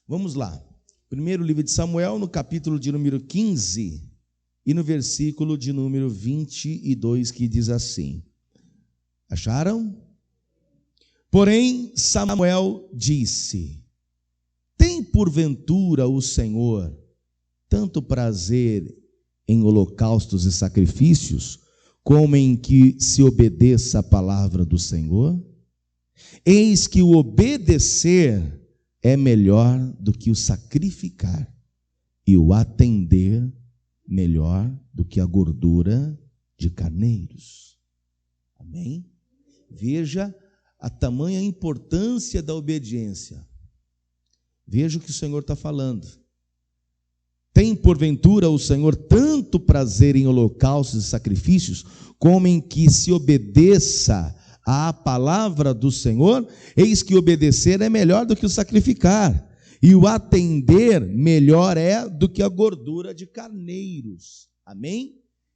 Vamos lá. Primeiro livro de Samuel, no capítulo de número 15 e no versículo de número 22, que diz assim. Acharam? Porém, Samuel disse: tem porventura o Senhor tanto prazer em holocaustos e sacrifícios, como em que se obedeça a palavra do Senhor? Eis que o obedecer é melhor do que o sacrificar, e o atender melhor do que a gordura de carneiros. Amém? Veja a tamanha importância da obediência. Veja o que o Senhor está falando. Tem porventura o Senhor tanto prazer em holocaustos e sacrifícios, como em que se obedeça à palavra do Senhor? Eis que obedecer é melhor do que o sacrificar, e o atender melhor é do que a gordura de carneiros. Amém?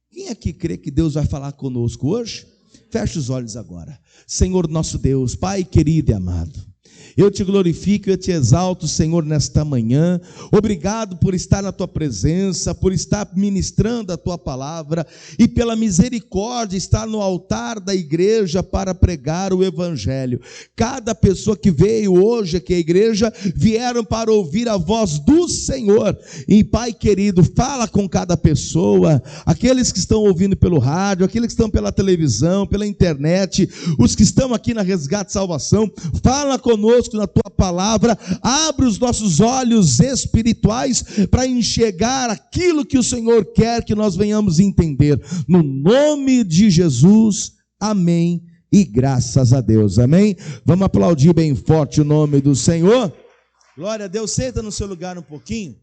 Quem aqui crê que Deus vai falar conosco hoje? Feche os olhos agora. Senhor nosso Deus, Pai querido e amado, eu te glorifico e eu te exalto, Senhor, nesta manhã. Obrigado por estar na tua presença, por estar ministrando a tua palavra e pela misericórdia estar no altar da igreja para pregar o evangelho. Cada pessoa que veio hoje aqui à igreja, vieram para ouvir a voz do Senhor. E Pai querido, fala com cada pessoa, aqueles que estão ouvindo pelo rádio, aqueles que estão pela televisão, pela internet, os que estão aqui na Resgate Salvação, fala conosco na tua palavra, abre os nossos olhos espirituais para enxergar aquilo que o Senhor quer que nós venhamos entender, no nome de Jesus, amém, e graças a Deus, amém. Vamos aplaudir bem forte o nome do Senhor. Glória a Deus. Senta no seu lugar um pouquinho.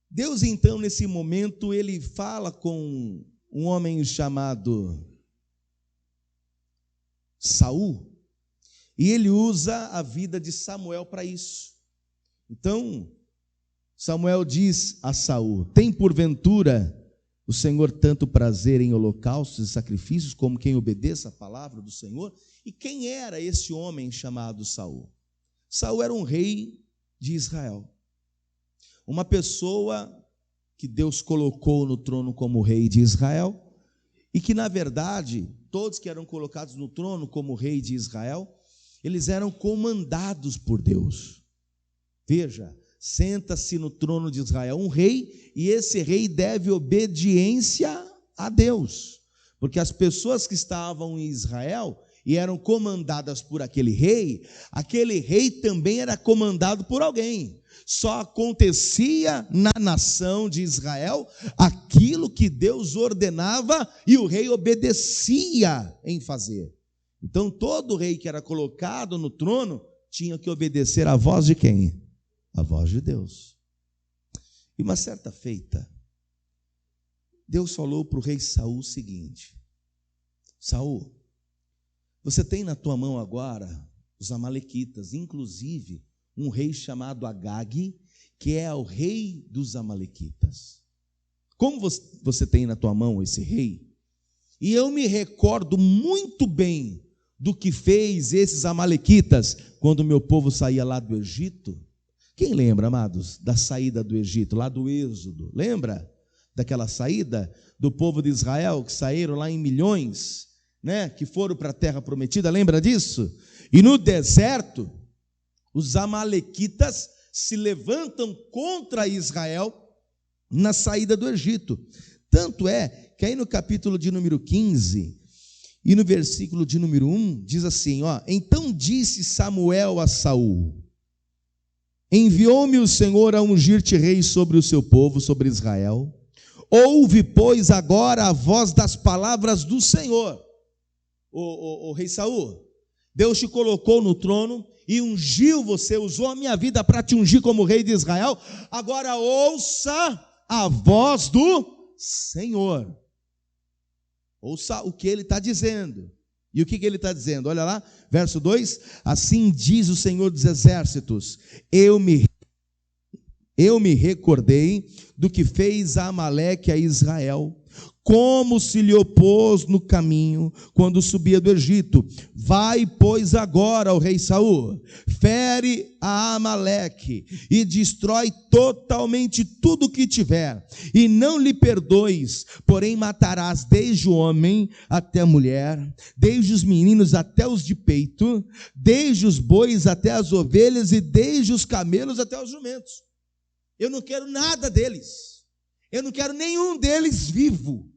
Deus então nesse momento ele fala com um homem chamado Saul, e ele usa a vida de Samuel para isso. Então, Samuel diz a Saul: tem porventura o Senhor tanto prazer em holocaustos e sacrifícios, como quem obedeça a palavra do Senhor? E quem era esse homem chamado Saul? Saul era um rei de Israel, uma pessoa que Deus colocou no trono como rei de Israel, e que na verdade todos que eram colocados no trono como rei de Israel, eles eram comandados por Deus. Veja, senta-se no trono de Israel um rei, e esse rei deve obediência a Deus, porque as pessoas que estavam em Israel e eram comandadas por aquele rei também era comandado por alguém. Só acontecia na nação de Israel aquilo que Deus ordenava e o rei obedecia em fazer. Então todo rei que era colocado no trono tinha que obedecer à voz de quem? A voz de Deus. E uma certa feita, Deus falou para o rei Saul o seguinte: Saul, você tem na tua mão agora os amalequitas, inclusive um rei chamado Agag, que é o rei dos amalequitas. Como você tem na tua mão esse rei, e eu me recordo muito bem do que fez esses amalequitas quando o meu povo saía lá do Egito. Quem lembra, amados, da saída do Egito, lá do Êxodo? Lembra daquela saída do povo de Israel, que saíram lá em milhões, né, que foram para a terra prometida? Lembra disso? E no deserto, os amalequitas se levantam contra Israel na saída do Egito. Tanto é que aí no capítulo de número 15 e no versículo de número 1 diz assim, então disse Samuel a Saul: enviou-me o Senhor a ungir-te rei sobre o seu povo, sobre Israel. Ouve, pois, agora a voz das palavras do Senhor. O rei Saul, Deus te colocou no trono e ungiu você, usou a minha vida para te ungir como rei de Israel. Agora ouça a voz do Senhor. Ouça o que ele está dizendo. E o que ele está dizendo? Olha lá, verso 2: assim diz o Senhor dos exércitos: eu me recordei do que fez a Amaleque a Israel, como se lhe opôs no caminho, quando subia do Egito. Vai, pois, agora, o rei Saul, fere a Amaleque, e destrói totalmente tudo o que tiver, e não lhe perdoes, porém matarás desde o homem até a mulher, desde os meninos até os de peito, desde os bois até as ovelhas, e desde os camelos até os jumentos. Eu não quero nada deles, eu não quero nenhum deles vivo.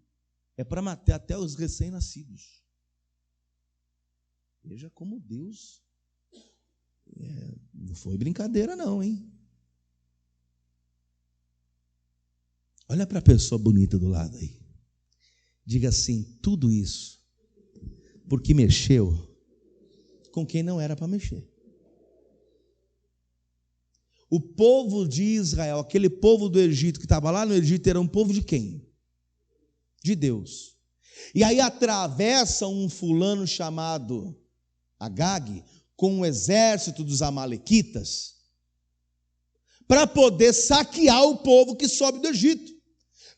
É para matar até os recém-nascidos. Veja como Deus, não foi brincadeira não, hein? Olha para a pessoa bonita do lado aí. Diga assim, tudo isso, porque mexeu com quem não era para mexer. O povo de Israel, aquele povo do Egito que estava lá no Egito, era um povo de quem? De Deus. E aí atravessa um fulano chamado Agag com o exército dos amalequitas para poder saquear o povo que sobe do Egito.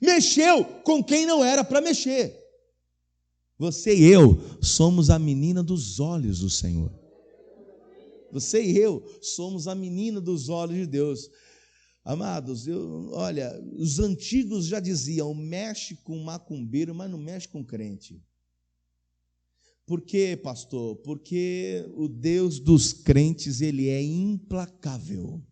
Mexeu com quem não era para mexer. Você e eu somos a menina dos olhos do Senhor. Você e eu somos a menina dos olhos de Deus. Amados, olha, os antigos já diziam, mexe com macumbeiro, mas não mexe com crente. Por quê, pastor? Porque o Deus dos crentes, ele é implacável.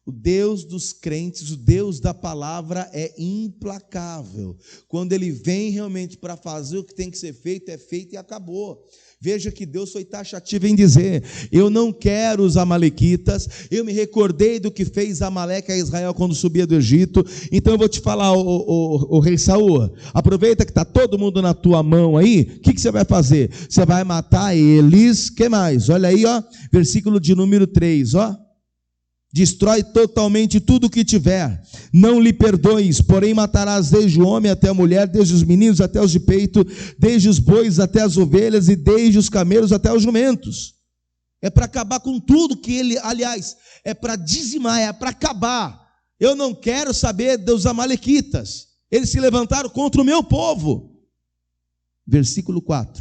O Deus dos crentes, o Deus da palavra é implacável. Quando ele vem realmente para fazer o que tem que ser feito, é feito e acabou. Veja que Deus foi taxativo em dizer, eu não quero os amalequitas, eu me recordei do que fez Amaleque a Israel quando subia do Egito, então eu vou te falar, o rei Saul, aproveita que está todo mundo na tua mão aí, o que você vai fazer? Você vai matar eles, o que mais? Olha aí, ó, versículo de número 3, ó. Destrói totalmente tudo o que tiver, não lhe perdoes, porém matarás desde o homem até a mulher, desde os meninos até os de peito, desde os bois até as ovelhas e desde os camelos até os jumentos. É para acabar com tudo que ele, aliás, é para dizimar, é para acabar. Eu não quero saber dos amalequitas, eles se levantaram contra o meu povo. Versículo 4.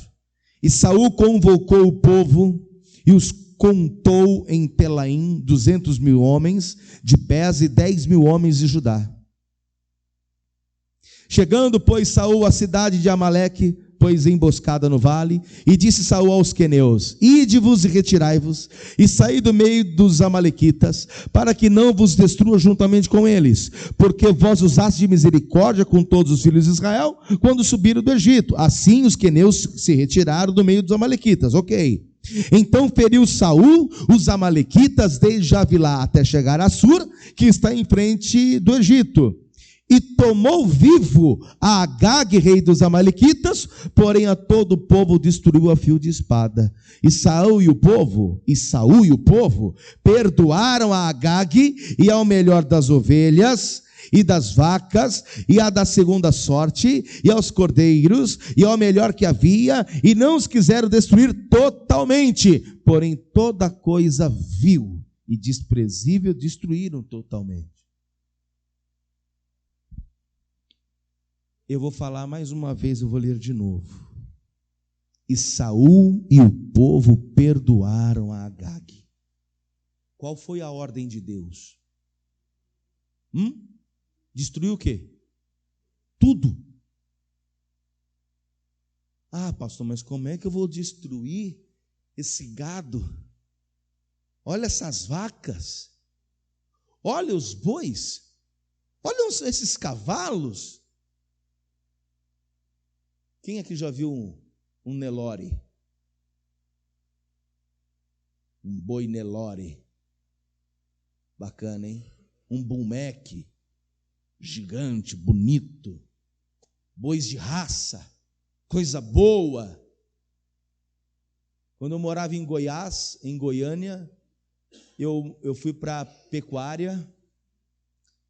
E Saul convocou o povo e os contou em Telaim 200.000 homens de pés e 10.000 homens de Judá. Chegando, pois, Saul à cidade de Amaleque, pois emboscada no vale, e disse Saul aos queneus, ide-vos e retirai-vos, e saí do meio dos amalequitas, para que não vos destrua juntamente com eles, porque vós usaste de misericórdia com todos os filhos de Israel, quando subiram do Egito. Assim os queneus se retiraram do meio dos amalequitas, ok. Então feriu Saul os amalequitas desde Javilá até chegar a Sur, que está em frente do Egito, e tomou vivo a Agag, rei dos amalequitas, porém a todo o povo destruiu a fio de espada. E Saul e o povo perdoaram a Agag e ao melhor das ovelhas e das vacas, e a da segunda sorte, e aos cordeiros, e ao melhor que havia, e não os quiseram destruir totalmente, porém toda coisa vil e desprezível destruíram totalmente. Eu vou falar mais uma vez, eu vou ler de novo. E Saul e o povo perdoaram a Agag. Qual foi a ordem de Deus? Destruiu o quê? Tudo. Ah, pastor, mas como é que eu vou destruir esse gado? Olha essas vacas. Olha os bois. Olha esses cavalos. Quem aqui já viu um Nelore? Um boi Nelore. Bacana, hein? Um Bulmec. Gigante, bonito, bois de raça, coisa boa. Quando eu morava em Goiás, em Goiânia, eu fui para a pecuária,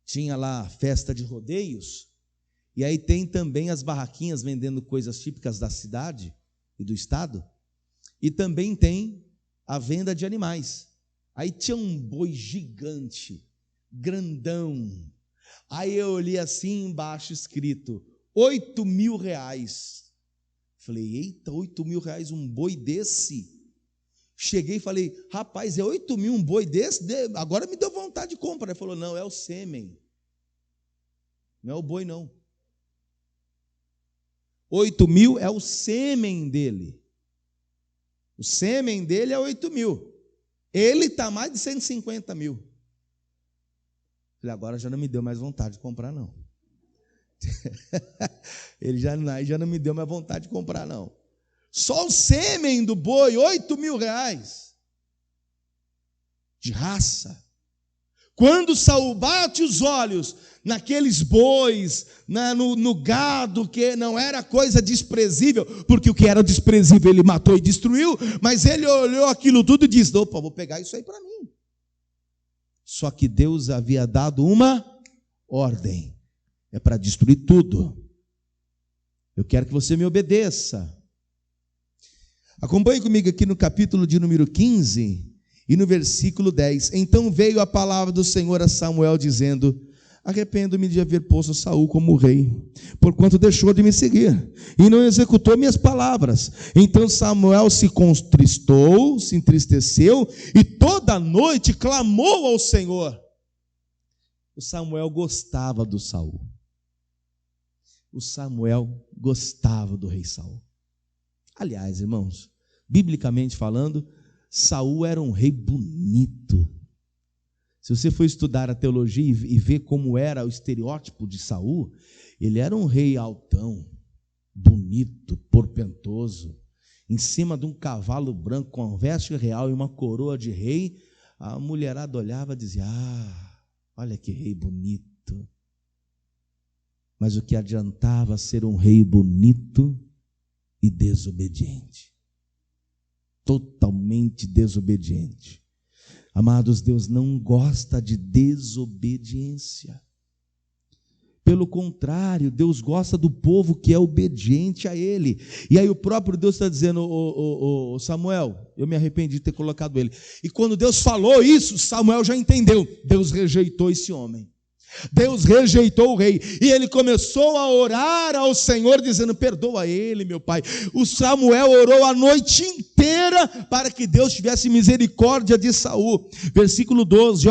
tinha lá festa de rodeios, e aí tem também as barraquinhas vendendo coisas típicas da cidade e do estado, e também tem a venda de animais. Aí tinha um boi gigante, grandão. Aí eu olhei assim embaixo escrito, R$8.000. Falei, eita, R$8.000 um boi desse? Cheguei e falei, rapaz, é 8 mil um boi desse? Agora me deu vontade de comprar. Ele falou, não, é o sêmen. Não é o boi, não. 8 mil é o sêmen dele. O sêmen dele é 8 mil. Ele está mais de 150 mil. Falei, agora já não me deu mais vontade de comprar, não. Ele já não me deu mais vontade de comprar, não. Só o sêmen do boi, R$8.000. De raça. Quando Saul bate os olhos naqueles bois, no gado, que não era coisa desprezível, porque o que era desprezível ele matou e destruiu, mas ele olhou aquilo tudo e disse, opa, vou pegar isso aí para mim. Só que Deus havia dado uma ordem, é para destruir tudo. Eu quero que você me obedeça. Acompanhe comigo aqui no capítulo de número 15 e no versículo 10. Então veio a palavra do Senhor a Samuel dizendo, arrependo-me de haver posto Saul como rei, porquanto deixou de me seguir e não executou minhas palavras. Então Samuel se contristou, se entristeceu e toda a noite clamou ao Senhor. O Samuel gostava do Saul. O Samuel gostava do rei Saul. Aliás, irmãos, biblicamente falando, Saul era um rei bonito. Se você for estudar a teologia e ver como era o estereótipo de Saul, ele era um rei altão, bonito, portentoso, em cima de um cavalo branco com uma veste real e uma coroa de rei. A mulherada olhava e dizia, olha que rei bonito. Mas o que adiantava ser um rei bonito e desobediente, totalmente desobediente. Amados, Deus não gosta de desobediência. Pelo contrário, Deus gosta do povo que é obediente a Ele. E aí o próprio Deus está dizendo, Samuel, eu me arrependi de ter colocado ele. E quando Deus falou isso, Samuel já entendeu. Deus rejeitou esse homem. Deus rejeitou o rei, e ele começou a orar ao Senhor, dizendo, perdoa ele, meu pai. O Samuel orou a noite inteira, para que Deus tivesse misericórdia de Saul. Versículo 12,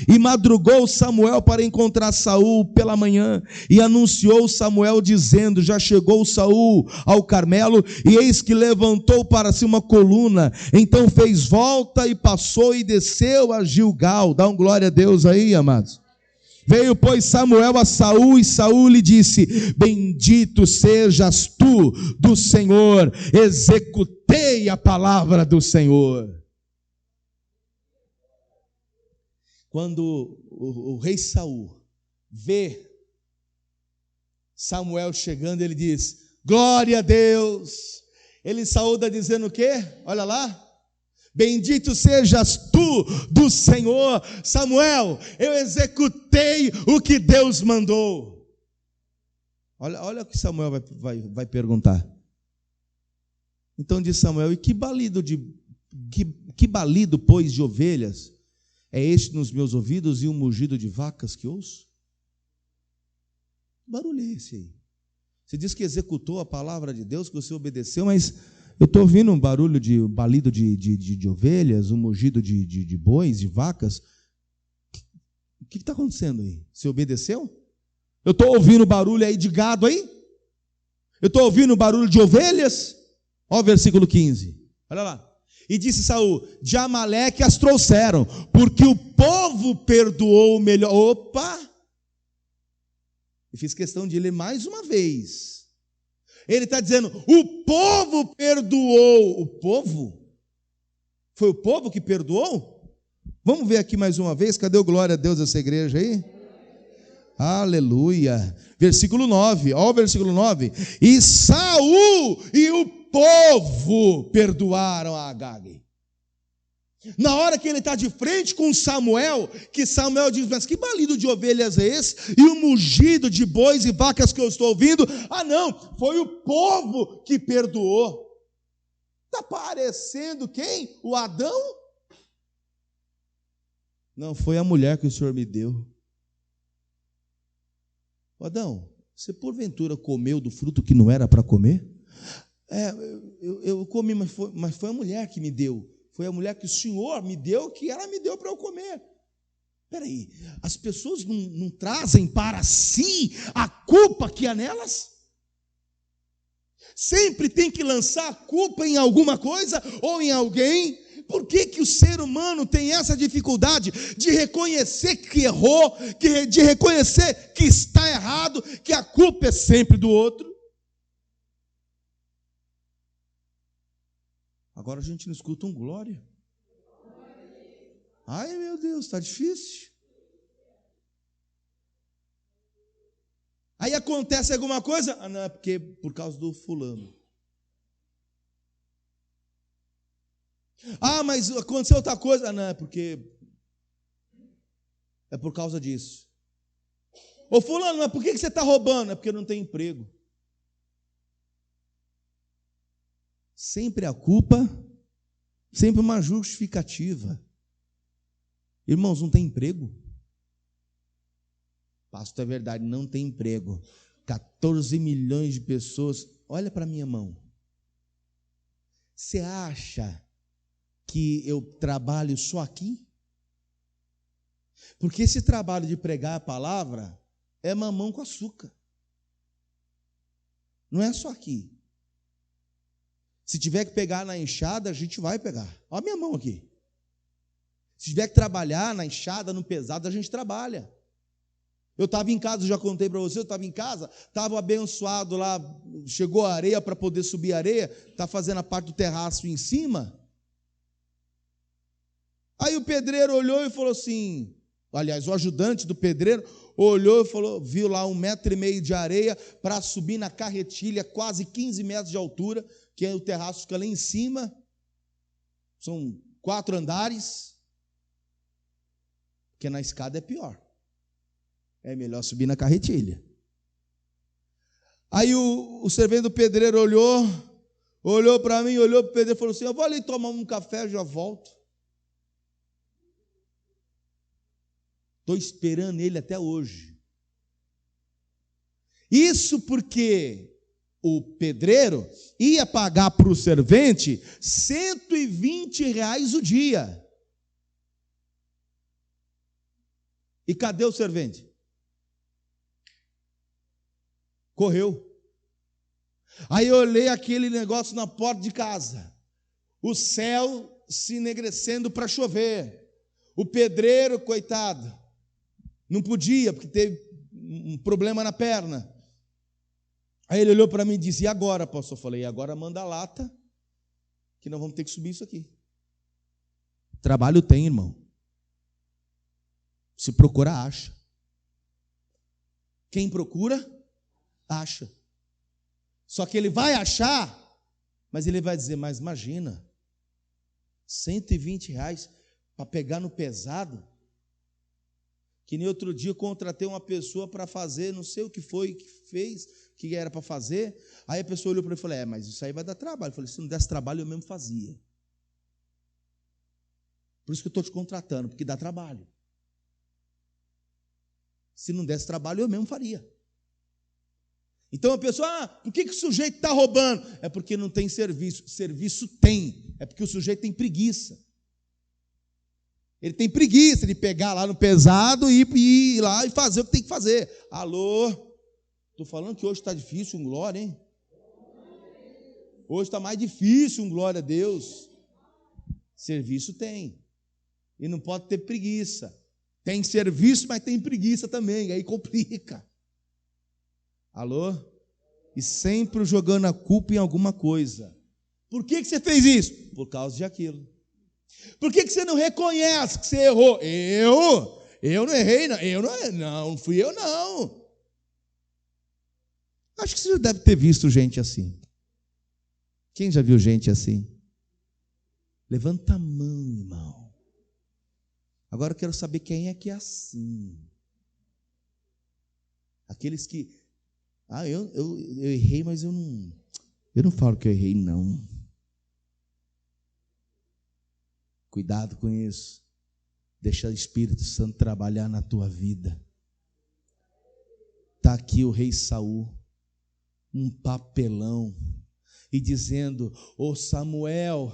e madrugou Samuel para encontrar Saul pela manhã, e anunciou Samuel dizendo, já chegou Saul ao Carmelo, e eis que levantou para si uma coluna, então fez volta e passou e desceu a Gilgal. Dá um glória a Deus aí, amados. Veio, pois, Samuel a Saul, e Saul lhe disse, bendito sejas tu do Senhor, executei a palavra do Senhor. Quando o rei Saul vê Samuel chegando, ele diz, glória a Deus. Ele saúda dizendo o quê? Olha lá. Bendito sejas tu do Senhor. Samuel, eu executei o que Deus mandou. Olha o que Samuel vai perguntar. Então diz Samuel, e que balido, pois, de ovelhas é este nos meus ouvidos e um mugido de vacas que ouço? Que barulho é esse aí? Você diz que executou a palavra de Deus, que você obedeceu, mas eu estou ouvindo um barulho de balido de ovelhas, um mugido de bois, de vacas. O que está acontecendo aí? Você obedeceu? Eu estou ouvindo barulho aí de gado aí? Eu estou ouvindo barulho de ovelhas? Olha o versículo 15. Olha lá. E disse Saul, de Amaleque as trouxeram, porque o povo perdoou o melhor. Opa! Eu fiz questão de ler mais uma vez. Ele está dizendo, o povo perdoou. O povo? Foi o povo que perdoou? Vamos ver aqui mais uma vez, cadê o glória a Deus dessa igreja aí? Aleluia. Versículo 9, olha o versículo 9. E Saul e o povo perdoaram a Agag. Na hora que ele está de frente com Samuel, que Samuel diz, mas que balido de ovelhas é esse? E o mugido de bois e vacas que eu estou ouvindo? Ah não, foi o povo que perdoou. Está parecendo quem? O Adão? Não, foi a mulher que o Senhor me deu. Adão, Você porventura comeu do fruto que não era para comer? Eu comi, mas foi a mulher que me deu. Foi a mulher que o Senhor me deu, que ela me deu para eu comer. Espera aí, as pessoas não trazem para si a culpa que há nelas? Sempre tem que lançar a culpa em alguma coisa ou em alguém? Por que o ser humano tem essa dificuldade de reconhecer que errou, de reconhecer que está errado, que a culpa é sempre do outro? Agora a gente não escuta um glória. Ai, meu Deus, está difícil. Aí acontece alguma coisa? Não, é porque por causa do fulano. Mas aconteceu outra coisa? Não, é porque é por causa disso. Ô fulano, mas por que você está roubando? É porque não tem emprego. Sempre a culpa, sempre uma justificativa. Irmãos, não tem emprego? Pastor, é verdade, não tem emprego. 14 milhões de pessoas. Olha para a minha mão. Você acha que eu trabalho só aqui? Porque esse trabalho de pregar a palavra é mamão com açúcar. Não é só aqui. Se tiver que pegar na enxada, a gente vai pegar. Olha a minha mão aqui. Se tiver que trabalhar na enxada, no pesado, a gente trabalha. Eu estava em casa, já contei para você, eu estava em casa, estava abençoado lá, chegou a areia para poder subir a areia, está fazendo a parte do terraço em cima. Aí o pedreiro olhou e falou assim, aliás, o ajudante do pedreiro olhou e falou, viu lá 1,5 metro de areia para subir na carretilha, quase 15 metros de altura, que o terraço fica lá em cima, são 4 andares, porque na escada é pior. É melhor subir na carretilha. Aí o servente do pedreiro olhou para mim, olhou para o pedreiro e falou assim, eu vou ali tomar um café, já volto. Estou esperando ele até hoje. Isso porque o pedreiro ia pagar para o servente R$120 o dia. E cadê o servente? Correu. Aí eu olhei aquele negócio na porta de casa. O céu se enegrecendo para chover. O pedreiro, coitado, não podia, porque teve um problema na perna. Aí ele olhou para mim e disse, e agora, pastor? Eu falei, agora manda a lata, que nós vamos ter que subir isso aqui. Trabalho tem, irmão. Se procura, acha. Quem procura, acha. Só que ele vai achar, mas ele vai dizer, mas imagina, R$120 para pegar no pesado. Que nem outro dia eu contratei uma pessoa para fazer, não sei o que foi que fez, que era para fazer. Aí a pessoa olhou para mim e falou, mas isso aí vai dar trabalho. Eu falei, se não desse trabalho eu mesmo fazia. Por isso que eu estou te contratando, porque dá trabalho. Se não desse trabalho eu mesmo faria. Então a pessoa, por que o sujeito está roubando? É porque não tem serviço. Serviço tem, é porque o sujeito tem preguiça. Ele tem preguiça de pegar lá no pesado e ir lá e fazer o que tem que fazer. Alô? Estou falando que hoje está difícil, um glória, hein? Hoje está mais difícil, um glória a Deus. Serviço tem. E não pode ter preguiça. Tem serviço, mas tem preguiça também, aí complica. Alô? E sempre jogando a culpa em alguma coisa. Por que você fez isso? Por causa de aquilo. Por que você não reconhece que você errou? Eu não errei, não fui eu, não. Acho que você já deve ter visto gente assim. Quem já viu gente assim? Levanta a mão, irmão. Agora eu quero saber quem é que é assim. Aqueles que, eu errei, mas eu não falo que eu errei, não. Cuidado com isso. Deixa o Espírito Santo trabalhar na tua vida. Está aqui o rei Saul, um papelão, e dizendo: ô Samuel,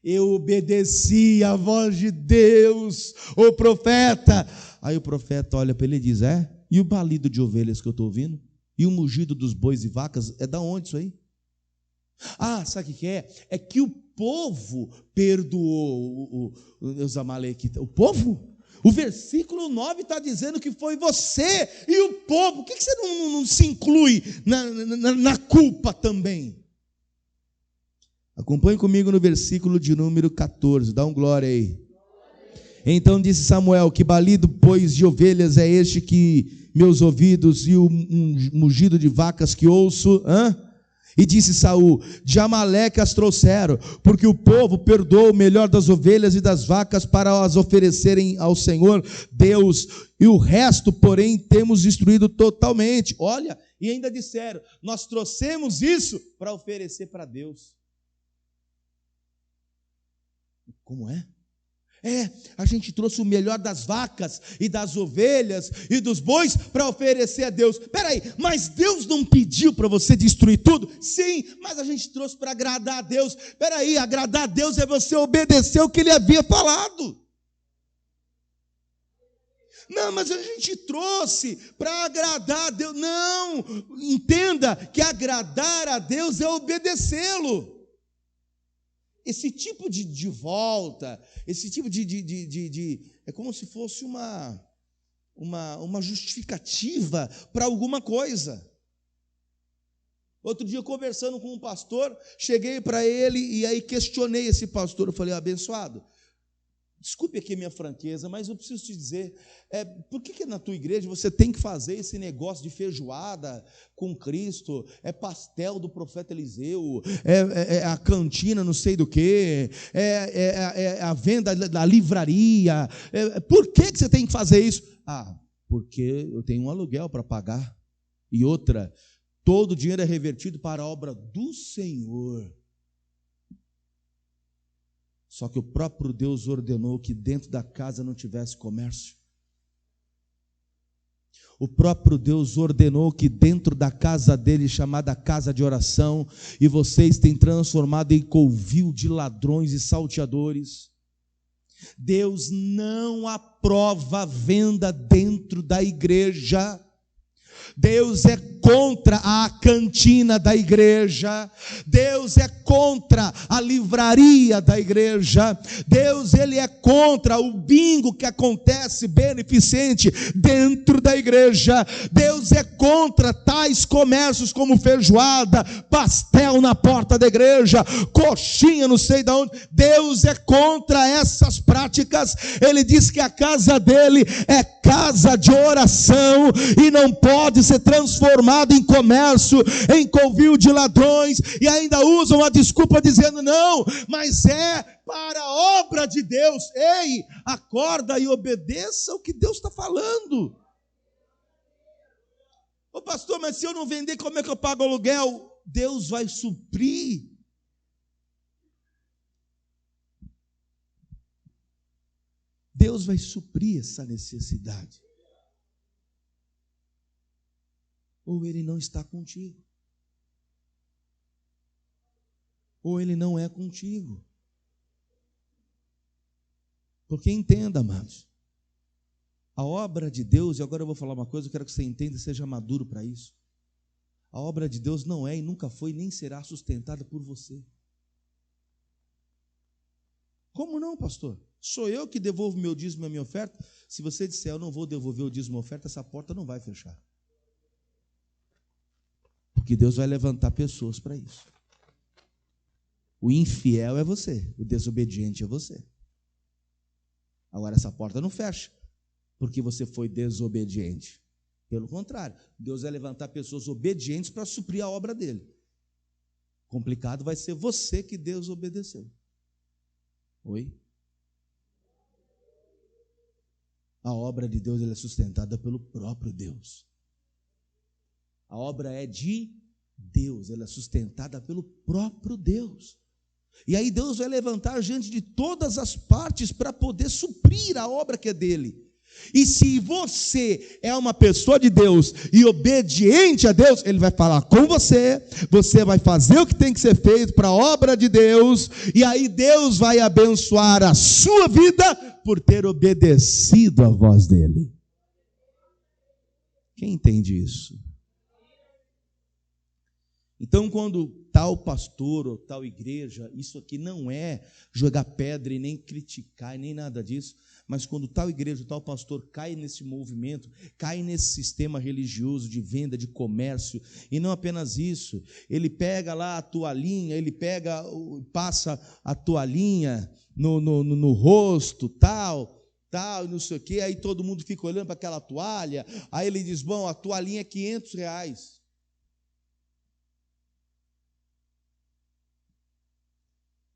eu obedeci à voz de Deus, ô profeta. Aí o profeta olha para ele e diz: e o balido de ovelhas que eu estou ouvindo? E o mugido dos bois e vacas? É da onde isso aí? Sabe o que é? É que o povo perdoou os amalequitas. O povo? O versículo 9 está dizendo que foi você e o povo. Por que você não se inclui na culpa também? Acompanhe comigo no versículo de número 14. Dá um glória aí. Então disse Samuel: que balido, pois, de ovelhas é este que meus ouvidos, e o mugido de vacas que ouço? E disse Saul: de Amaleque as trouxeram, porque o povo perdoou o melhor das ovelhas e das vacas para as oferecerem ao Senhor Deus, e o resto, porém, temos destruído totalmente. Olha, e ainda disseram: nós trouxemos isso para oferecer para Deus. Como é? A gente trouxe o melhor das vacas e das ovelhas e dos bois para oferecer a Deus. Espera aí, mas Deus não pediu para você destruir tudo? Sim, mas a gente trouxe para agradar a Deus. Espera aí, agradar a Deus é você obedecer o que Ele havia falado. Não, mas a gente trouxe para agradar a Deus. Não, entenda que agradar a Deus é obedecê-lo. Esse tipo de volta, esse tipo é como se fosse uma justificativa para alguma coisa. Outro dia, conversando com um pastor, cheguei para ele e aí questionei esse pastor. Eu falei: abençoado, desculpe aqui a minha franqueza, mas eu preciso te dizer, por que na tua igreja você tem que fazer esse negócio de feijoada com Cristo, pastel do profeta Eliseu, a cantina não sei do que, a venda da livraria, por que você tem que fazer isso? Porque eu tenho um aluguel para pagar, e outra, todo o dinheiro é revertido para a obra do Senhor. Só que o próprio Deus ordenou que dentro da casa não tivesse comércio. O próprio Deus ordenou que dentro da casa dele, chamada casa de oração, e vocês têm transformado em covil de ladrões e salteadores. Deus não aprova a venda dentro da igreja. Deus é contra a cantina da igreja, Deus é contra a livraria da igreja, Deus ele é contra o bingo que acontece beneficente dentro da igreja, Deus é contra tais comércios como feijoada, pastel na porta da igreja, coxinha não sei de onde. Deus é contra essas práticas. Ele diz que a casa dele é casa de oração e não pode ser transformado em comércio, em covil de ladrões, e ainda usam a desculpa dizendo: não, mas é para a obra de Deus. Ei, acorda e obedeça o que Deus está falando. Ô pastor, mas se eu não vender, como é que eu pago o aluguel? Deus vai suprir. Deus vai suprir essa necessidade. Ou Ele não está contigo, ou Ele não é contigo. Porque entenda, amados, a obra de Deus, e agora eu vou falar uma coisa, eu quero que você entenda e seja maduro para isso. A obra de Deus não é e nunca foi, nem será sustentada por você. Como não, pastor? Sou eu que devolvo meu dízimo e a minha oferta? Se você disser: eu não vou devolver o dízimo e a oferta, essa porta não vai fechar. Porque Deus vai levantar pessoas para isso. O infiel é você, o desobediente é você. Agora essa porta não fecha, porque você foi desobediente. Pelo contrário, Deus vai levantar pessoas obedientes para suprir a obra dele. Complicado vai ser você que desobedeceu. Oi? A obra de Deus ela é sustentada pelo próprio Deus. A obra é de Deus, ela é sustentada pelo próprio Deus. E aí Deus vai levantar gente de todas as partes para poder suprir a obra que é dele. E se você é uma pessoa de Deus e obediente a Deus, Ele vai falar com você, você vai fazer o que tem que ser feito para a obra de Deus, e aí Deus vai abençoar a sua vida por ter obedecido à voz dEle. Quem entende isso? Então, quando tal pastor ou tal igreja, isso aqui não é jogar pedra e nem criticar e nem nada disso, mas quando tal igreja, tal pastor cai nesse movimento, cai nesse sistema religioso de venda, de comércio, e não apenas isso, ele pega lá a toalhinha, ele passa a toalhinha no rosto, tal, não sei o quê, aí todo mundo fica olhando para aquela toalha, aí ele diz, bom, a toalhinha é R$500.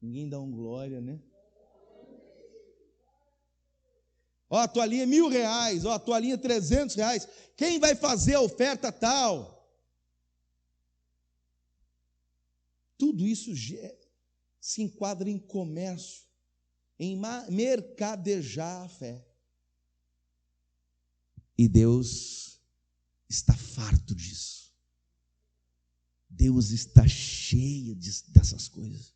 Ninguém dá um glória, né? Ó, a toalhinha é R$1.000, ó, a toalhinha é R$300. Quem vai fazer a oferta tal? Tudo isso se enquadra em comércio, em mercadejar a fé. E Deus está farto disso. Deus está cheio dessas coisas.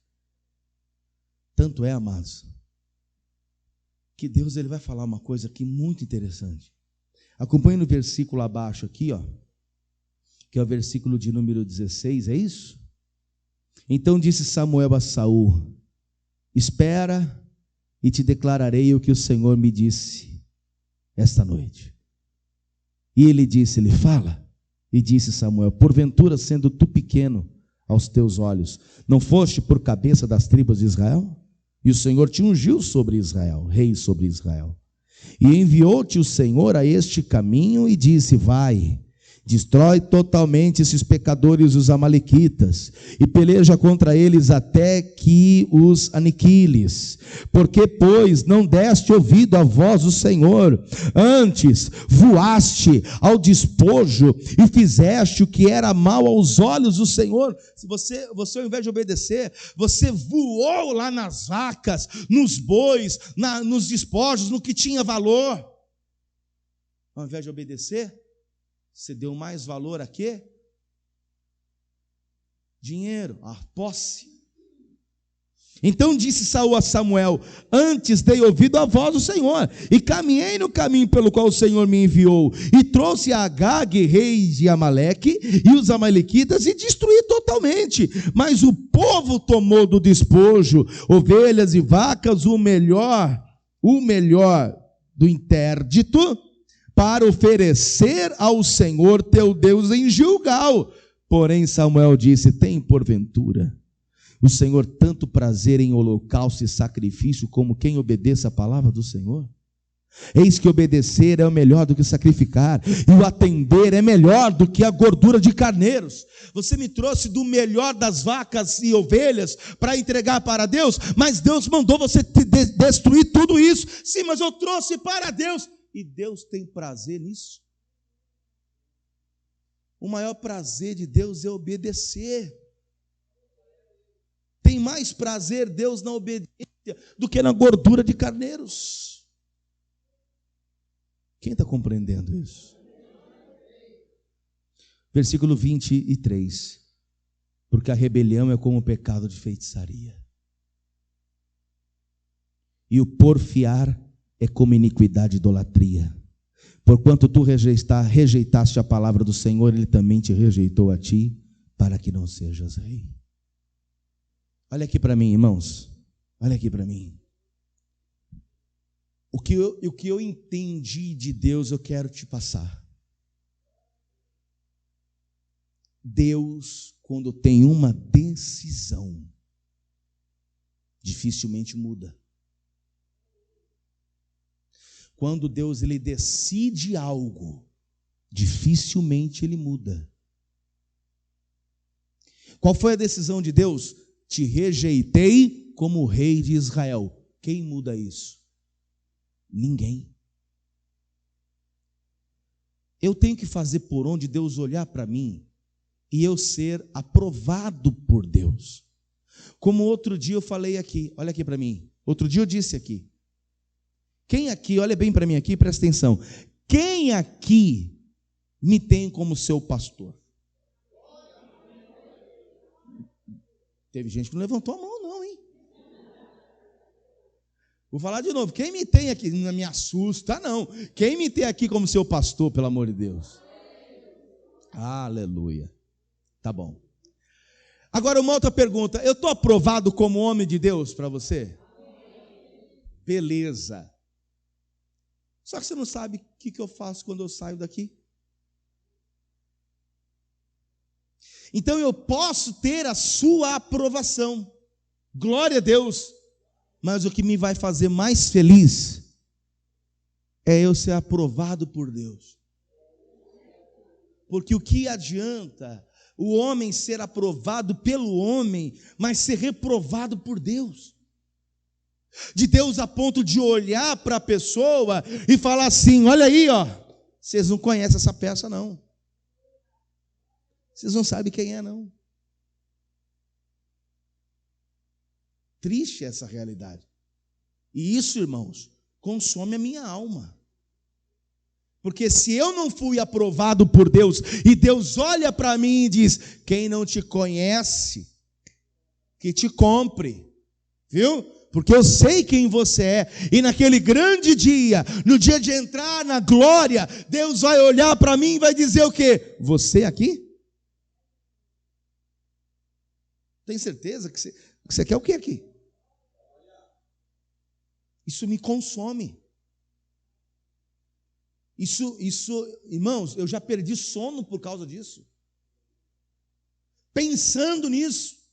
Tanto é, amados, que Deus ele vai falar uma coisa aqui muito interessante. Acompanhe no versículo abaixo aqui, ó, que é o versículo de número 16, é isso? Então disse Samuel a Saul: espera e te declararei o que o Senhor me disse esta noite. E ele disse-lhe: fala. E disse Samuel: porventura, sendo tu pequeno aos teus olhos, não foste por cabeça das tribos de Israel? E o Senhor te ungiu sobre Israel, rei sobre Israel. E enviou-te o Senhor a este caminho e disse: vai, destrói totalmente esses pecadores, os amalequitas, e peleja contra eles até que os aniquiles. Porque, pois, não deste ouvido à voz do Senhor, antes voaste ao despojo e fizeste o que era mal aos olhos do Senhor. Se você ao invés de obedecer, você voou lá nas vacas, nos bois, nos despojos, no que tinha valor. Ao invés de obedecer, você deu mais valor a quê? Dinheiro, a posse. Então disse Saul a Samuel: antes dei ouvido à voz do Senhor, e caminhei no caminho pelo qual o Senhor me enviou, e trouxe a Agag, rei de Amaleque, e os amalequitas, e destruí totalmente. Mas o povo tomou do despojo ovelhas e vacas, o melhor do interdito, para oferecer ao Senhor teu Deus em Gilgal. Porém Samuel disse: tem porventura o Senhor tanto prazer em holocausto e sacrifício como quem obedeça a palavra do Senhor? Eis que obedecer é melhor do que sacrificar, e o atender é melhor do que a gordura de carneiros. Você me trouxe do melhor das vacas e ovelhas para entregar para Deus, mas Deus mandou você destruir tudo isso. Sim, mas eu trouxe para Deus. E Deus tem prazer nisso? O maior prazer de Deus é obedecer. Tem mais prazer Deus na obediência do que na gordura de carneiros. Quem está compreendendo isso? Versículo 23. Porque a rebelião é como o pecado de feitiçaria, e o porfiar é como iniquidade e idolatria. Porquanto tu rejeitaste a palavra do Senhor, Ele também te rejeitou a ti, para que não sejas rei. Olha aqui para mim, irmãos. Olha aqui para mim. O que eu entendi de Deus, eu quero te passar. Deus, quando tem uma decisão, dificilmente muda. Quando Deus ele decide algo, dificilmente ele muda. Qual foi a decisão de Deus? Te rejeitei como rei de Israel. Quem muda isso? Ninguém. Eu tenho que fazer por onde Deus olhar para mim e eu ser aprovado por Deus. Como outro dia eu falei aqui, olha aqui para mim. Outro dia eu disse aqui: Quem aqui, olha bem para mim aqui, presta atenção. Quem aqui me tem como seu pastor? Teve gente que não levantou a mão, não, hein? Vou falar de novo. Quem me tem aqui, não me assusta, não. Quem me tem aqui como seu pastor, pelo amor de Deus? Aleluia. Tá bom. Agora uma outra pergunta. Eu estou aprovado como homem de Deus para você? Beleza. Só que você não sabe o que eu faço quando eu saio daqui. Então eu posso ter a sua aprovação. Glória a Deus. Mas o que me vai fazer mais feliz é eu ser aprovado por Deus. Porque o que adianta o homem ser aprovado pelo homem, mas ser reprovado por Deus? De Deus a ponto de olhar para a pessoa e falar assim: olha aí, ó, vocês não conhecem essa peça, não. Vocês não sabem quem é, não. Triste essa realidade. E isso, irmãos, consome a minha alma. Porque se eu não fui aprovado por Deus, e Deus olha para mim e diz: quem não te conhece, que te compre, viu? Porque eu sei quem você é, e naquele grande dia, no dia de entrar na glória, Deus vai olhar para mim e vai dizer o quê? Você aqui? Tem certeza que você quer o quê aqui? Isso me consome. Isso, irmãos, eu já perdi sono por causa disso. Pensando nisso.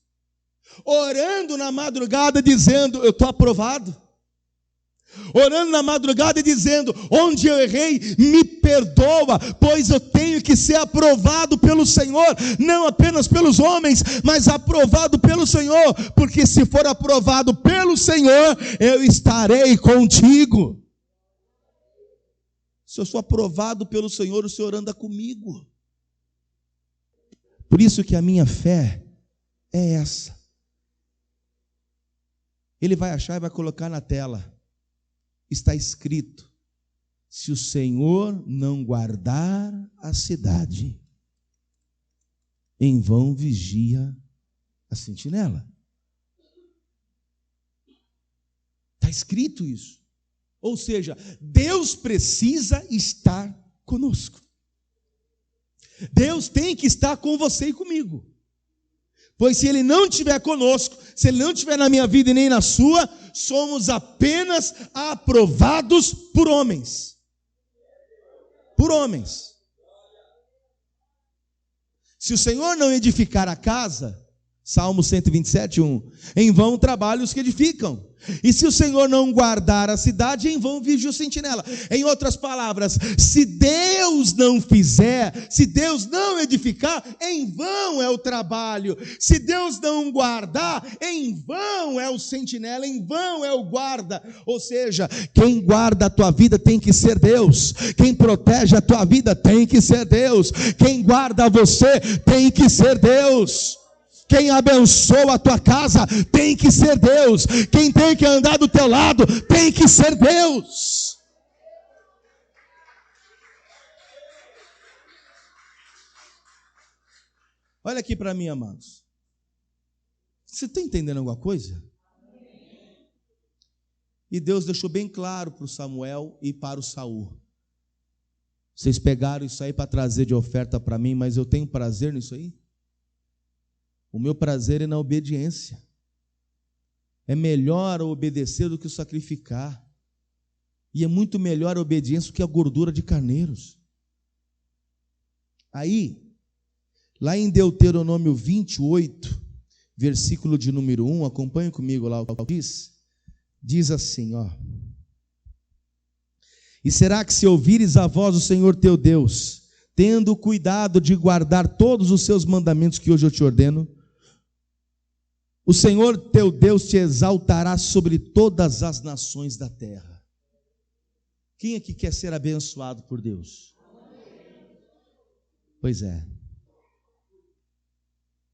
Orando na madrugada dizendo: eu estou aprovado. Orando na madrugada e dizendo: onde eu errei, me perdoa, pois eu tenho que ser aprovado pelo Senhor, não apenas pelos homens, mas aprovado pelo Senhor, porque se for aprovado pelo Senhor, eu estarei contigo. Se eu sou aprovado pelo Senhor, o Senhor anda comigo. Por isso que a minha fé é essa. Ele vai achar e vai colocar na tela. Está escrito: se o Senhor não guardar a cidade, em vão vigia a sentinela. Está escrito isso. Ou seja, Deus precisa estar conosco. Deus tem que estar com você e comigo. Pois se Ele não estiver conosco, se Ele não estiver na minha vida e nem na sua, somos apenas aprovados por homens. Por homens. Se o Senhor não edificar a casa, Salmo 127:1, em vão trabalham os que edificam. E se o Senhor não guardar a cidade, em vão vigia o sentinela. Em outras palavras, se Deus não fizer, se Deus não edificar, em vão é o trabalho. Se Deus não guardar, em vão é o sentinela, em vão é o guarda. Ou seja, quem guarda a tua vida tem que ser Deus. Quem protege a tua vida tem que ser Deus. Quem guarda você tem que ser Deus. Quem abençoa a tua casa tem que ser Deus. Quem tem que andar do teu lado tem que ser Deus. Olha aqui para mim, amados. Você está entendendo alguma coisa? E Deus deixou bem claro para o Samuel e para o Saul. Vocês pegaram isso aí para trazer de oferta para mim, mas eu tenho prazer nisso aí? O meu prazer é na obediência. É melhor obedecer do que sacrificar. E é muito melhor a obediência do que a gordura de carneiros. Aí, lá em Deuteronômio 28, versículo de número 1, acompanhe comigo lá o que diz assim, ó. E será que se ouvires a voz do Senhor teu Deus, tendo cuidado de guardar todos os seus mandamentos que hoje eu te ordeno, o Senhor teu Deus te exaltará sobre todas as nações da terra. Quem aqui quer ser abençoado por Deus? Pois é.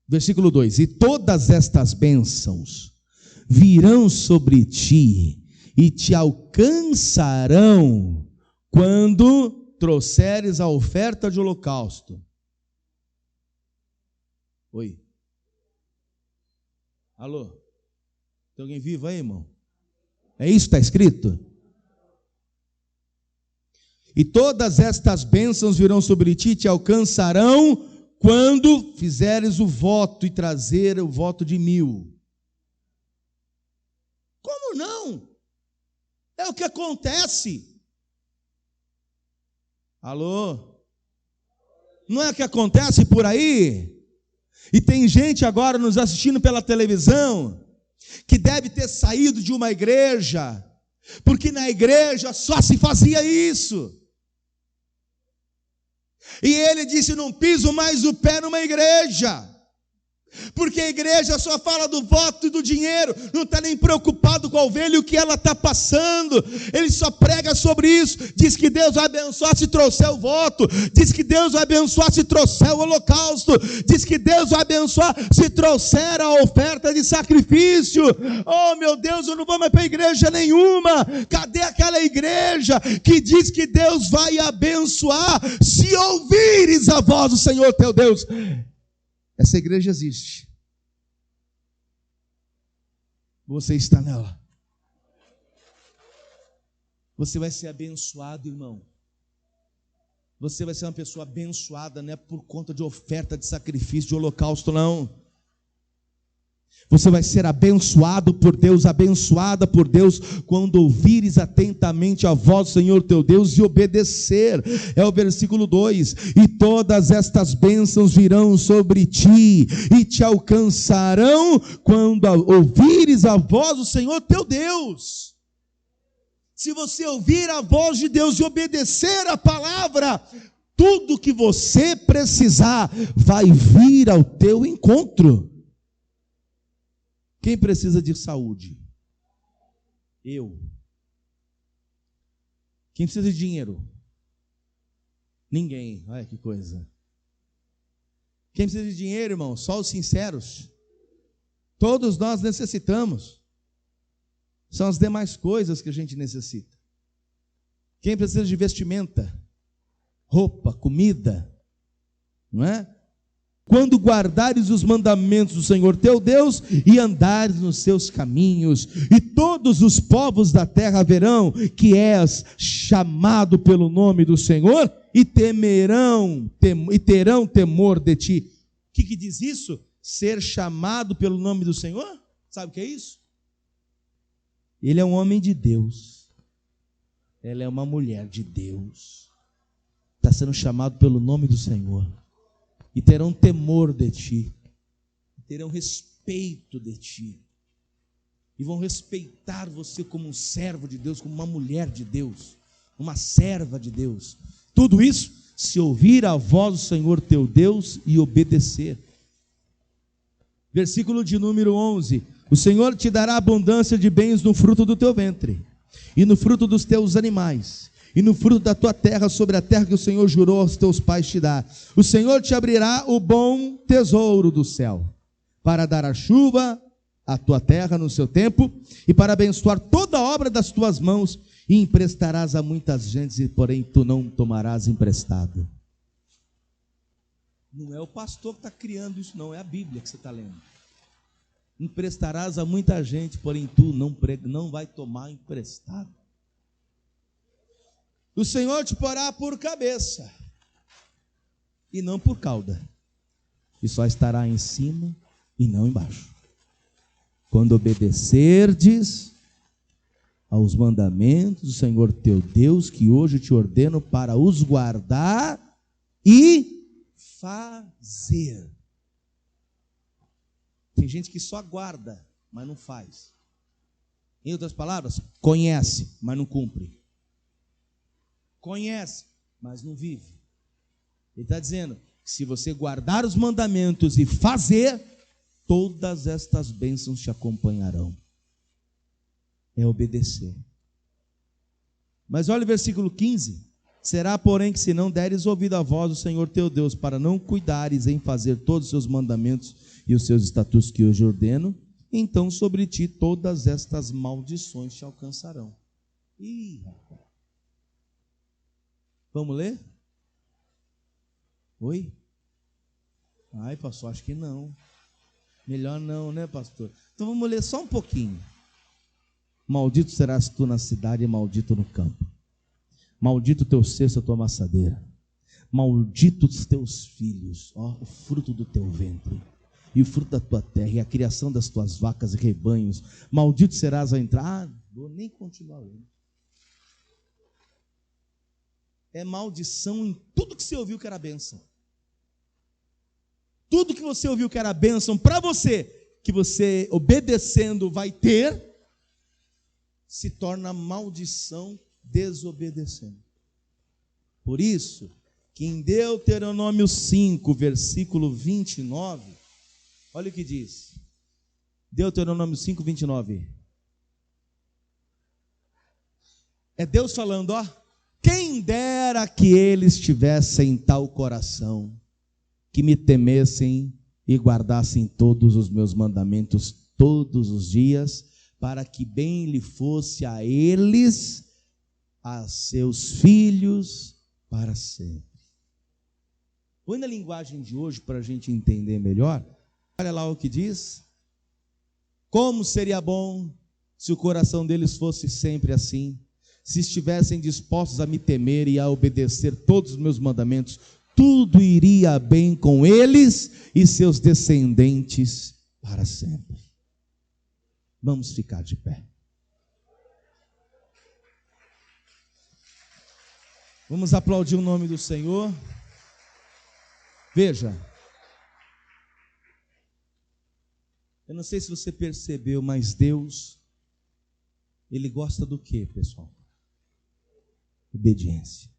Versículo 2: e todas estas bênçãos virão sobre ti e te alcançarão quando trouxeres a oferta de holocausto. Oi. Alô? Tem alguém vivo aí, irmão? É isso que está escrito? E todas estas bênçãos virão sobre ti e te alcançarão quando fizeres o voto e trazer o voto de 1000. Como não? É o que acontece. Alô? Não é o que acontece por aí? E tem gente agora nos assistindo pela televisão que deve ter saído de uma igreja, porque na igreja só se fazia isso. E ele disse: não piso mais o pé numa igreja, porque a igreja só fala do voto e do dinheiro, não está nem preocupado com a ovelha e o que ela está passando. Ele só prega sobre isso, diz que Deus vai abençoar se trouxer o voto, diz que Deus vai abençoar se trouxer o holocausto, diz que Deus vai abençoar se trouxer a oferta de sacrifício. Oh meu Deus, eu não vou mais para igreja nenhuma. Cadê aquela igreja que diz que Deus vai abençoar se ouvires a voz do Senhor teu Deus? Essa igreja existe. Você está nela. Você vai ser abençoado, irmão. Você vai ser uma pessoa abençoada, não é por conta de oferta de sacrifício, de holocausto, não. Você vai ser abençoado por Deus, abençoada por Deus, quando ouvires atentamente a voz do Senhor teu Deus e obedecer. É o versículo 2: e todas estas bênçãos virão sobre ti e te alcançarão quando ouvires a voz do Senhor teu Deus. Se você ouvir a voz de Deus e obedecer a palavra, tudo que você precisar vai vir ao teu encontro. Quem precisa de saúde? Eu. Quem precisa de dinheiro? Ninguém. Olha que coisa. Quem precisa de dinheiro, irmão? Só os sinceros. Todos nós necessitamos. São as demais coisas que a gente necessita. Quem precisa de vestimenta? Roupa, comida, não é? Quando guardares os mandamentos do Senhor teu Deus e andares nos seus caminhos, e todos os povos da terra verão que és chamado pelo nome do Senhor e terão temor de ti. O que diz isso? Ser chamado pelo nome do Senhor? Sabe o que é isso? Ele é um homem de Deus, ela é uma mulher de Deus, está sendo chamado pelo nome do Senhor. E terão temor de ti, terão respeito de ti, e vão respeitar você como um servo de Deus, como uma mulher de Deus, uma serva de Deus. Tudo isso se ouvir a voz do Senhor teu Deus e obedecer. Versículo de número 11: o Senhor te dará abundância de bens no fruto do teu ventre, e no fruto dos teus animais, e no fruto da tua terra, sobre a terra que o Senhor jurou aos teus pais te dar. O Senhor te abrirá o bom tesouro do céu, para dar a chuva à tua terra no seu tempo, e para abençoar toda a obra das tuas mãos, e emprestarás a muitas gentes, e porém tu não tomarás emprestado. Não é o pastor que está criando isso, não, é a Bíblia que você está lendo. Emprestarás a muita gente, porém tu não vai tomar emprestado. O Senhor te porá por cabeça e não por cauda, e só estará em cima e não embaixo, quando obedecerdes aos mandamentos do Senhor teu Deus, que hoje te ordeno para os guardar e fazer. Tem gente que só guarda, mas não faz. Em outras palavras, conhece, mas não cumpre. Conhece, mas não vive. Ele está dizendo que se você guardar os mandamentos e fazer, todas estas bênçãos te acompanharão. É obedecer. Mas olha o versículo 15: será, porém, que se não deres ouvido à voz do Senhor teu Deus, para não cuidares em fazer todos os seus mandamentos e os seus estatutos que hoje ordeno, então sobre ti todas estas maldições te alcançarão. Ih, rapaz. Vamos ler? Oi? Ai, pastor, acho que não. Melhor não, né, pastor? Então vamos ler só um pouquinho. Maldito serás tu na cidade e maldito no campo. Maldito o teu cesto, a tua amassadeira. Maldito os teus filhos, ó, o fruto do teu ventre, e o fruto da tua terra, e a criação das tuas vacas e rebanhos. Maldito serás ao entrar. Vou nem continuar lendo. É maldição em tudo que você ouviu que era bênção. Tudo que você ouviu que era bênção para você, que você obedecendo vai ter, se torna maldição desobedecendo. Por isso, que em Deuteronômio 5, versículo 29, olha o que diz. Deuteronômio 5, 29. É Deus falando, ó. Quem dera que eles tivessem tal coração, que me temessem e guardassem todos os meus mandamentos todos os dias, para que bem lhe fosse a eles, a seus filhos, para sempre. Põe na linguagem de hoje para a gente entender melhor. Olha lá o que diz. Como seria bom se o coração deles fosse sempre assim, se estivessem dispostos a me temer e a obedecer todos os meus mandamentos, tudo iria bem com eles e seus descendentes para sempre. Vamos ficar de pé. Vamos aplaudir o nome do Senhor. Veja, eu não sei se você percebeu, mas Deus, Ele gosta do quê, pessoal? Obediência.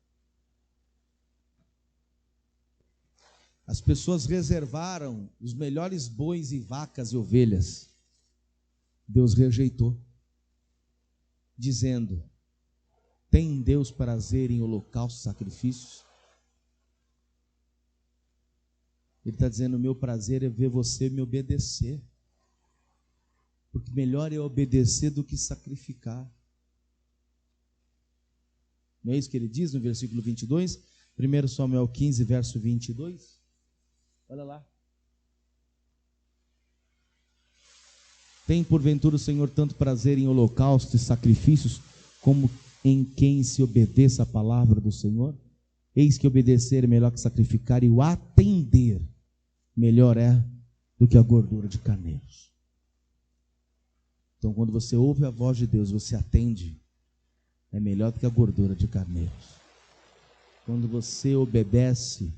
As pessoas reservaram os melhores bois e vacas e ovelhas. Deus rejeitou, dizendo: tem Deus prazer em holocaustos, sacrifícios? Ele está dizendo: o meu prazer é ver você me obedecer, porque melhor é obedecer do que sacrificar. Não é isso que ele diz no versículo 22? 1 Samuel 15, verso 22. Olha lá. Tem porventura o Senhor tanto prazer em holocaustos e sacrifícios, como em quem se obedeça a palavra do Senhor? Eis que obedecer é melhor que sacrificar, e o atender melhor é do que a gordura de carneiros. Então, quando você ouve a voz de Deus, você atende, é melhor do que a gordura de carneiros. Quando você obedece,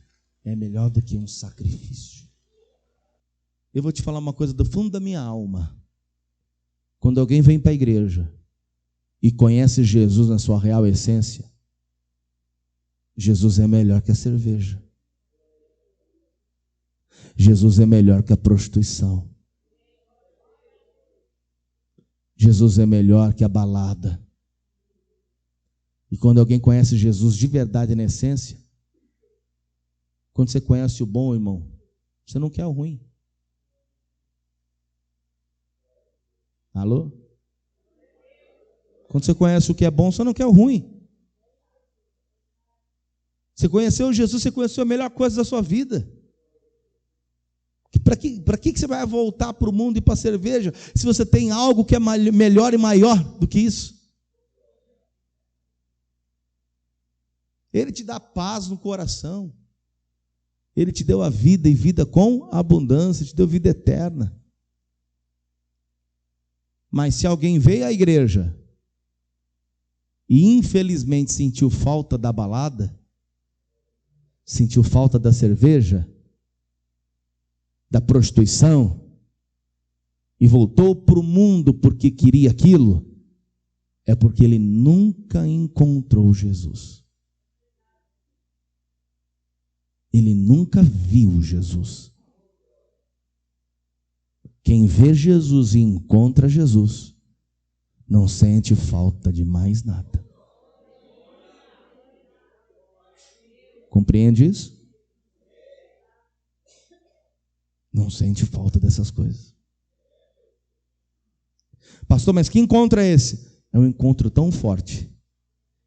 é melhor do que um sacrifício. Eu vou te falar uma coisa do fundo da minha alma. Quando alguém vem para a igreja e conhece Jesus na sua real essência, Jesus é melhor que a cerveja. Jesus é melhor que a prostituição. Jesus é melhor que a balada. E quando alguém conhece Jesus de verdade na essência, quando você conhece o bom, irmão, você não quer o ruim. Alô? Quando você conhece o que é bom, você não quer o ruim. Você conheceu Jesus, você conheceu a melhor coisa da sua vida. Para que você vai voltar para o mundo e para a cerveja, se você tem algo que é melhor e maior do que isso? Ele te dá paz no coração. Ele te deu a vida e vida com abundância, te deu vida eterna. Mas se alguém veio à igreja e infelizmente sentiu falta da balada, sentiu falta da cerveja, da prostituição, e voltou para o mundo porque queria aquilo, é porque ele nunca encontrou Jesus. Ele nunca viu Jesus. Quem vê Jesus e encontra Jesus, não sente falta de mais nada. Compreende isso? Não sente falta dessas coisas. Pastor, mas que encontro é esse? É um encontro tão forte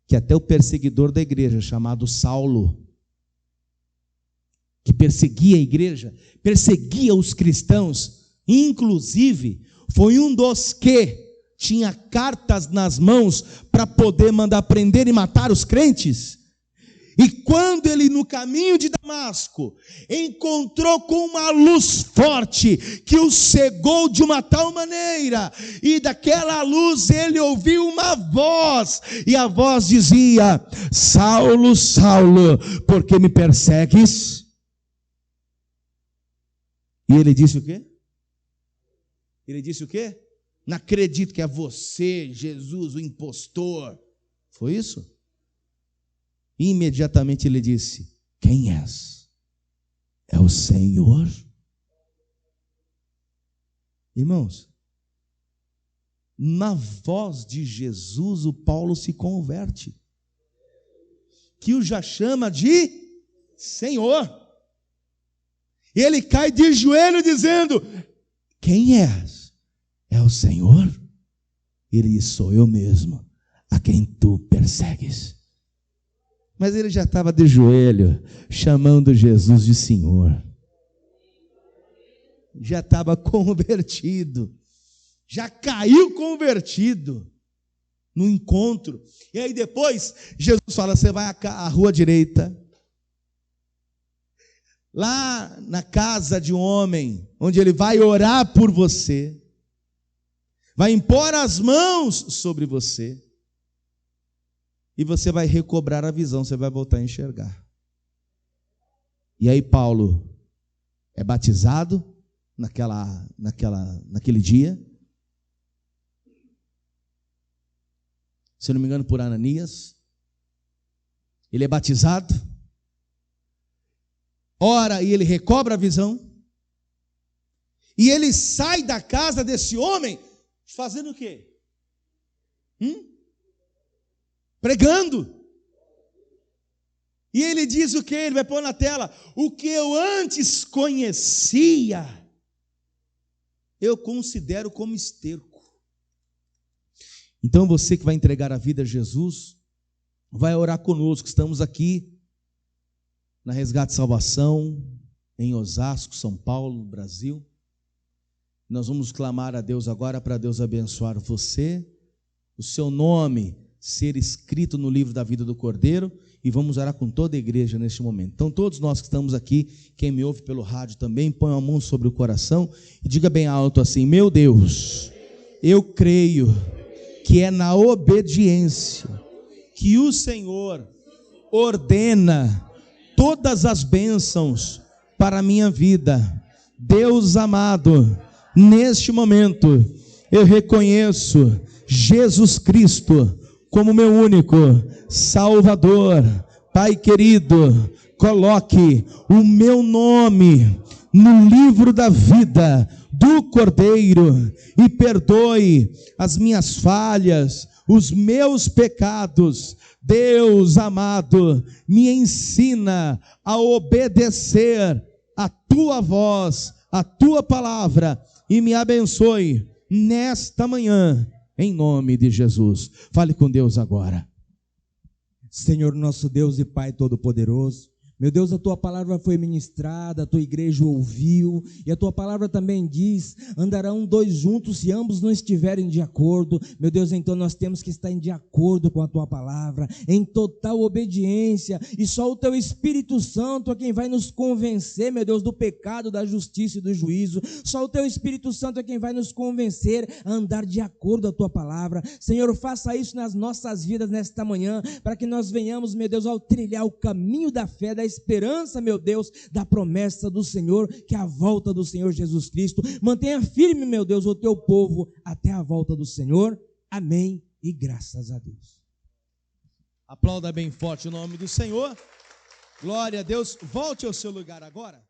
que até o perseguidor da igreja, chamado Saulo, que perseguia a igreja, perseguia os cristãos, inclusive foi um dos que tinha cartas nas mãos para poder mandar prender e matar os crentes. E quando ele, no caminho de Damasco, encontrou com uma luz forte que o cegou de uma tal maneira, e daquela luz ele ouviu uma voz, e a voz dizia: Saulo, Saulo, por que me persegues? E ele disse o quê? Ele disse o quê? Não acredito que é você, Jesus, o impostor. Foi isso? Imediatamente ele disse: quem és? É o Senhor. Irmãos, na voz de Jesus o Paulo se converte, que o já chama de Senhor. Ele cai de joelho dizendo: quem és? É o Senhor. Ele diz: sou eu mesmo, a quem tu persegues. Mas ele já estava de joelho, chamando Jesus de Senhor. Já estava convertido. Já caiu convertido no encontro. E aí depois, Jesus fala: você vai à rua direita, lá na casa de um homem, onde ele vai orar por você, vai impor as mãos sobre você, e você vai recobrar a visão, você vai voltar a enxergar. E aí Paulo é batizado naquele dia, se eu não me engano por Ananias. Ele é batizado, ora e ele recobra a visão, e ele sai da casa desse homem fazendo o quê? Pregando. E ele diz o que? Ele vai pôr na tela: o que eu antes conhecia, eu considero como esterco. Então você que vai entregar a vida a Jesus, vai orar conosco. Estamos aqui na Resgate e Salvação, em Osasco, São Paulo, Brasil. Nós vamos clamar a Deus agora para Deus abençoar você, o seu nome ser escrito no livro da vida do Cordeiro, e vamos orar com toda a igreja neste momento. Então todos nós que estamos aqui, quem me ouve pelo rádio também, põe a mão sobre o coração e diga bem alto assim: meu Deus, eu creio que é na obediência que o Senhor ordena todas as bênçãos para a minha vida. Deus amado, neste momento eu reconheço Jesus Cristo como meu único Salvador. Pai querido, coloque o meu nome no livro da vida do Cordeiro e perdoe as minhas falhas, os meus pecados. Deus amado, me ensina a obedecer a tua voz, a tua palavra, e me abençoe nesta manhã, em nome de Jesus. Fale com Deus agora. Senhor nosso Deus e Pai Todo-Poderoso, meu Deus, a tua palavra foi ministrada, a tua igreja ouviu, e a tua palavra também diz: andarão dois juntos se ambos não estiverem de acordo. Meu Deus, então nós temos que estar de acordo com a tua palavra, em total obediência, e só o teu Espírito Santo é quem vai nos convencer, meu Deus, do pecado, da justiça e do juízo. Só o teu Espírito Santo é quem vai nos convencer a andar de acordo com a tua palavra. Senhor, faça isso nas nossas vidas nesta manhã, para que nós venhamos, meu Deus, ao trilhar o caminho da fé, da esperança, meu Deus, da promessa do Senhor, que é a volta do Senhor Jesus Cristo. Mantenha firme, meu Deus, o teu povo até a volta do Senhor. Amém e graças a Deus. Aplauda bem forte o nome do Senhor. Glória a Deus. Volte ao seu lugar agora.